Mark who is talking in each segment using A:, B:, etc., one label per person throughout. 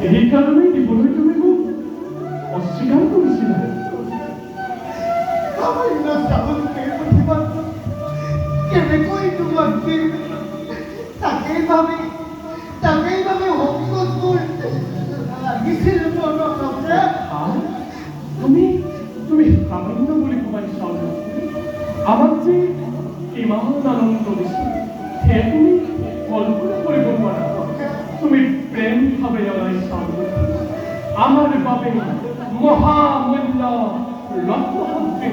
A: এই কারণেই জীবনে তুমি খুব অস্বীকার করেছিলে। তুমি তুমি আনন্দ বলে তোমার সামনে আমার যে ইমান আনন্দ বেশি সে তুমি কল্পনা করে বলবো না। তুমি প্রেম ভাবে আমার সামনে আমার বাবে মহামূল্য রত্নহস্তে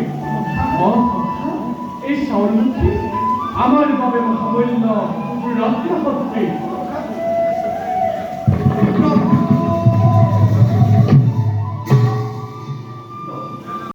A: এই স্বর্ণটি আমার বাবে মহামূল্য রত্নহস্তে